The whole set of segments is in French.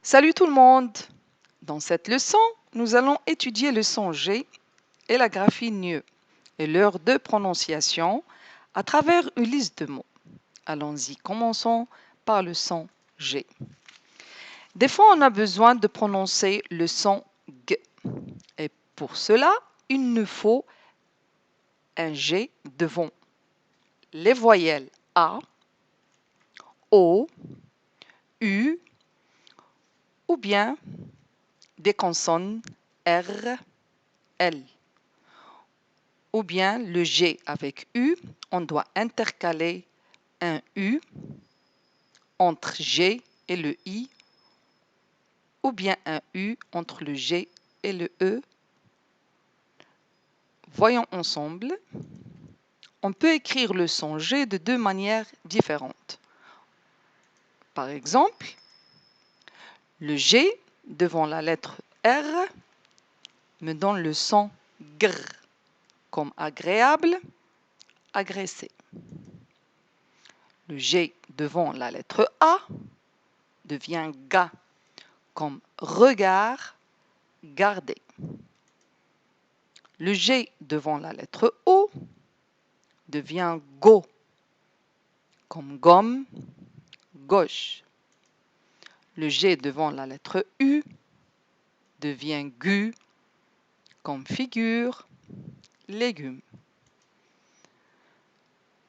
Salut tout le monde! Dans cette leçon, nous allons étudier le son G et la graphie NIE et leurs deux prononciations à travers une liste de mots. Allons-y, commençons par le son G. Des fois, on a besoin de prononcer le son G. Et pour cela, il nous faut un G devant les voyelles A, O, U ou bien des consonnes R, L. Ou bien le G avec U, on doit intercaler un U entre G et le I, ou bien un U entre le G et le E. Voyons ensemble. On peut écrire le son G de deux manières différentes. Par exemple, le G devant la lettre R me donne le son GR, comme agréable, agressé. Le G devant la lettre A devient GA, comme regard, garder. Le G devant la lettre O devient GO, comme gomme, gauche. Le G devant la lettre U devient GU, comme figure, légume.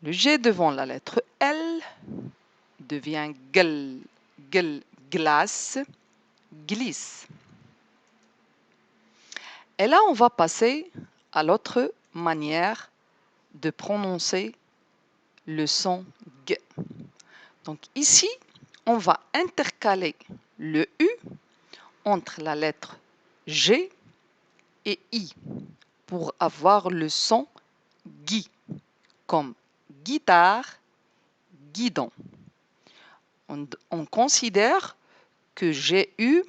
Le G devant la lettre L devient GL, glace, glisse. Et là, on va passer à l'autre manière de prononcer le son G. Donc ici, on va intercaler le U entre la lettre G et I pour avoir le son GUI, comme guitare, guidon. On considère que j'ai eu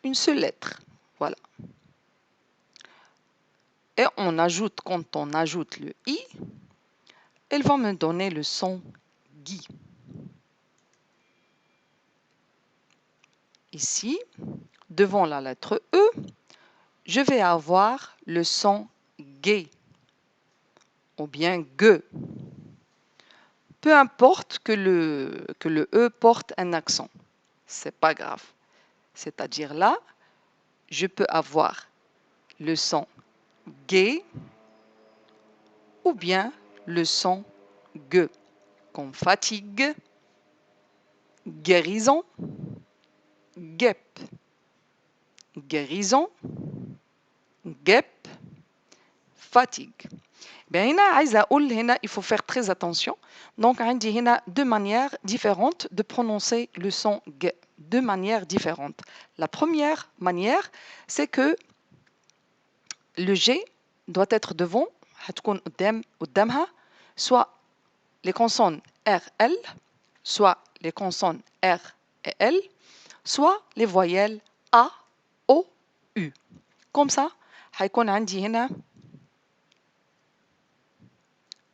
une seule lettre. Voilà. Et quand on ajoute le I, elle va me donner le son GUI. Ici, devant la lettre E, je vais avoir le son G ou bien GE. Peu importe que le E porte un accent, c'est pas grave. C'est-à-dire là, je peux avoir le son G ou bien le son GE, comme fatigue, guérison, guêpe. Guérison, guêpe, fatigue. Ben هنا عايزة أقول هنا il faut faire très attention. Donc عندي هنا deux manières différentes de prononcer le son G. Deux manières différentes. La première manière, c'est que le G doit être devant, هتكون قدامها, soit les consonnes R, L, soit les consonnes R et L, soit les voyelles A, O, U. Comme ça, هيكون عندي هنا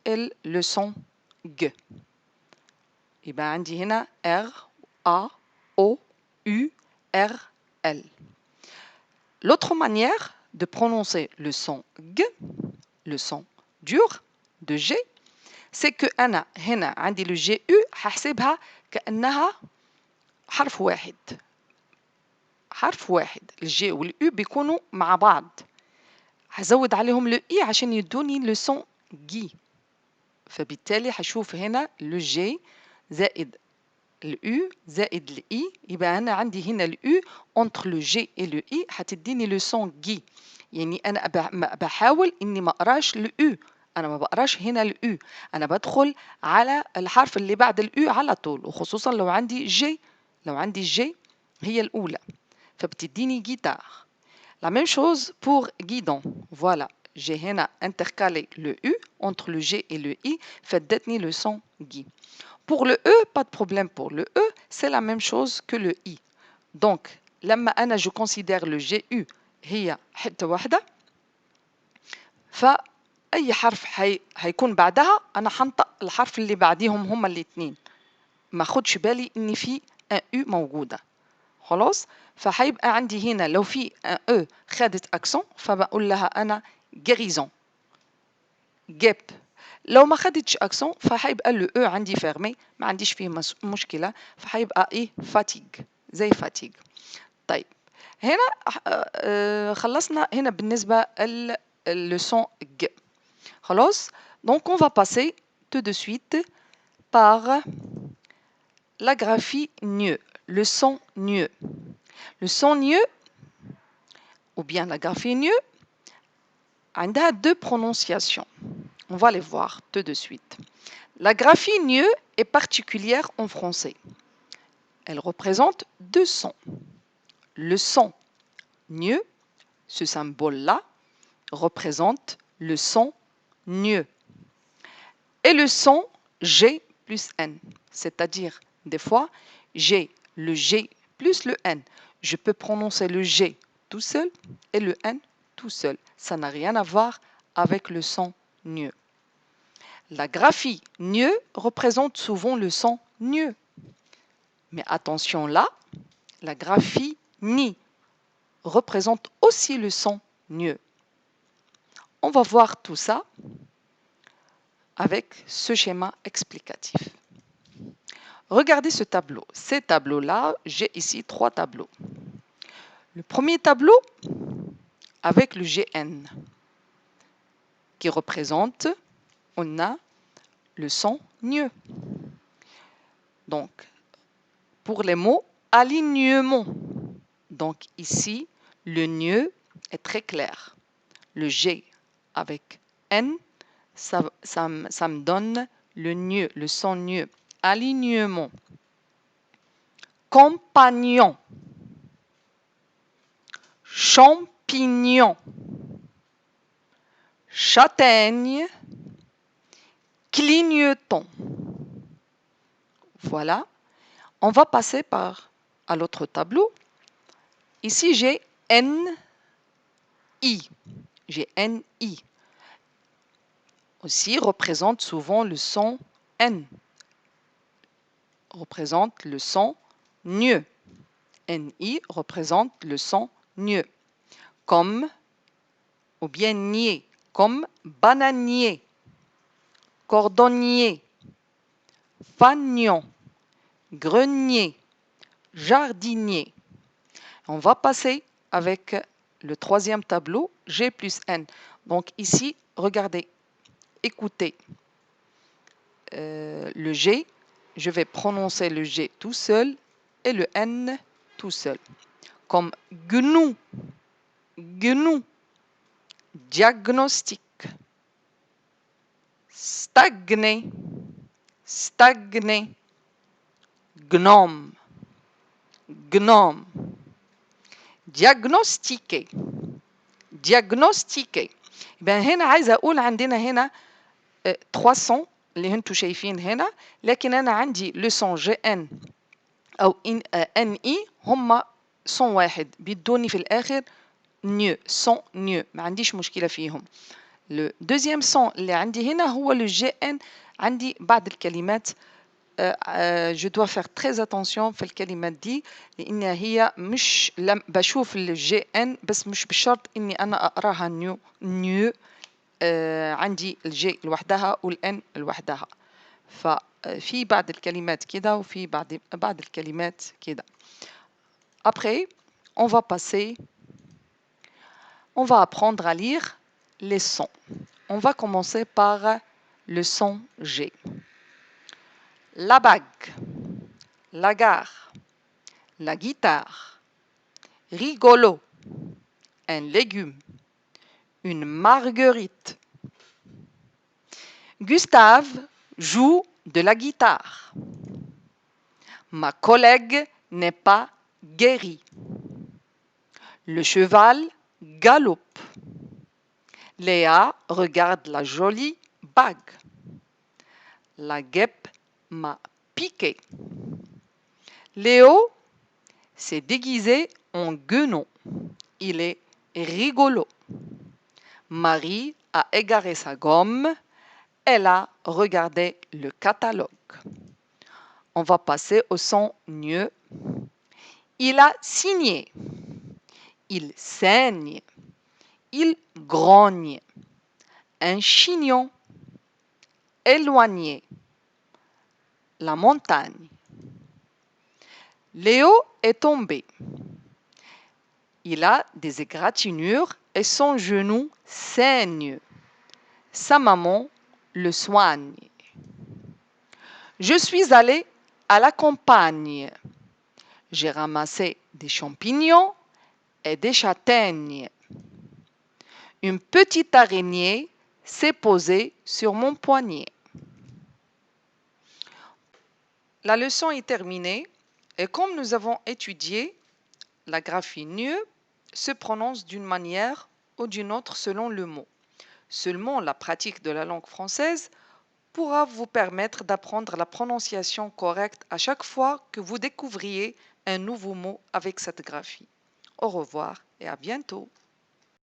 le son G. يبقى عندي هنا R, A, O, U, R, L. L'autre manière de prononcer le son G, le son dur de G, c'est que أنا هنا عندي le GU هحسبها كأنها حرف واحد. حرف واحد. الجي واليو بيكونوا مع بعض. هزود عليهم le I عشان يدوني le son جي. فبالتالي هشوف هنا le G زائد le U زائد le I. يبقى أنا عندي هنا le U entre le G et le I هتديني le son جي. يعني أنا بحاول إني ما أقراش le U. أنا ما بقراش هنا ال U. أنا بدخل على الحرف اللي بعد ال U على طول، وخصوصا لو عندي G. لو عندي G هي الأولى فبتديني guitare. La même chose pour guidon. Voilà, j'ai هنا intercalé le U entre le G et le I, فادتني le son GUI. Pour le E, pas de problème pour le E, c'est la même chose que le I. Donc, لما أنا je considère le GU هي حتة واحدة، فأي حرف هيكون بعدها أنا حنطق الحرف اللي بعديهم هما الاثنين. ما خدش بالي إن في un U موجودة. خلاص. فحيبقى عندي هنا لو في ان خدت اكسون فبقول لها انا guérison جيب. لو ما خدتش اكسون فحيبقى لو او عندي فيرمي، ما عنديش فيه مشكله، فحيبقى ايه فاتيغ، زي فاتيغ. طيب هنا خلصنا هنا بالنسبه اللسون ج. خلاص. Donc on va passer tout de suite par la graphie NIE, le son NIE. Le son NIE ou bien la graphie NIE a deux prononciations. On va les voir tout de suite. La graphie NIE est particulière en français. Elle représente deux sons. Le son NIE, ce symbole-là, représente le son NIE. Et le son G plus N, c'est-à-dire des fois j'ai le G plus le N. Je peux prononcer le G tout seul et le N tout seul. Ça n'a rien à voir avec le son NIE. La graphie NIE représente souvent le son NIE. Mais attention là, la graphie NI représente aussi le son NIE. On va voir tout ça avec ce schéma explicatif. Regardez ce tableau. Ces tableaux-là, j'ai ici 3 tableaux. Le premier tableau avec le GN qui représente, on a le son NIE. Donc, pour les mots, alignement. Donc ici, le NIE est très clair. Le G avec N, ça me donne le NIE, le son NIE. Alignement. Compagnon. Champignon. Châtaigne. Clignotant. Voilà. On va passer à l'autre tableau. Ici, j'ai NI. J'ai NI. Aussi représente souvent le son N. Représente le son NIE. NI représente le son NIE. Comme, ou bien nier, comme bananier, cordonnier, fagnon, grenier, jardinier. On va passer avec le troisième tableau, G plus N. Donc ici, regardez, écoutez. Le G, je vais prononcer le G tout seul et le N tout seul. Comme gnou, gnou, diagnostic, stagner, stagner, gnome, gnome, diagnostiquer, diagnostiquer. Ben هنا عايزه اقول عندنا هنا 300 اللي انتم شايفين هنا، لكن انا عندي لو سون جي ان او ان اي هما صون واحد بيدوني في الاخر نيو، صون نيو، ما عنديش مشكله فيهم. لو دوزيام صون اللي عندي هنا هو لو جي ان. عندي بعض الكلمات جو دوا فير تري اتونسيون في الكلمات دي، لان هي مش بشوف الجي ان بس مش بالشرط اني انا اقراها نيو نيو. عندي الجي لوحدها والان لوحدها، ففي بعض الكلمات كده وفي بعض الكلمات كده. Après, on va apprendre à lire les sons. On va commencer par le son G. La bague, la gare, la guitare, rigolo, un légume, une marguerite. Gustave joue de la guitare. Ma collègue n'est pas guérie. Le cheval galope. Léa regarde la jolie bague. La guêpe m'a piqué. Léo s'est déguisé en guenon. Il est rigolo. Marie a égaré sa gomme. Elle a regardé le catalogue. On va passer au son NIE. Il a signé. Il saigne. Il grogne. Un chignon. Éloigné. La montagne. Léo est tombé. Il a des égratignures et son genou saigne. Sa maman le soigne. Je suis allé à la campagne. J'ai ramassé des champignons et des châtaignes. Une petite araignée s'est posée sur mon poignet. La leçon est terminée et comme nous avons étudié, la graphie NUE se prononce d'une manière ou d'une autre selon le mot. Seulement la pratique de la langue française pourra vous permettre d'apprendre la prononciation correcte à chaque fois que vous découvriez un nouveau mot avec cette graphie. Au revoir et à bientôt.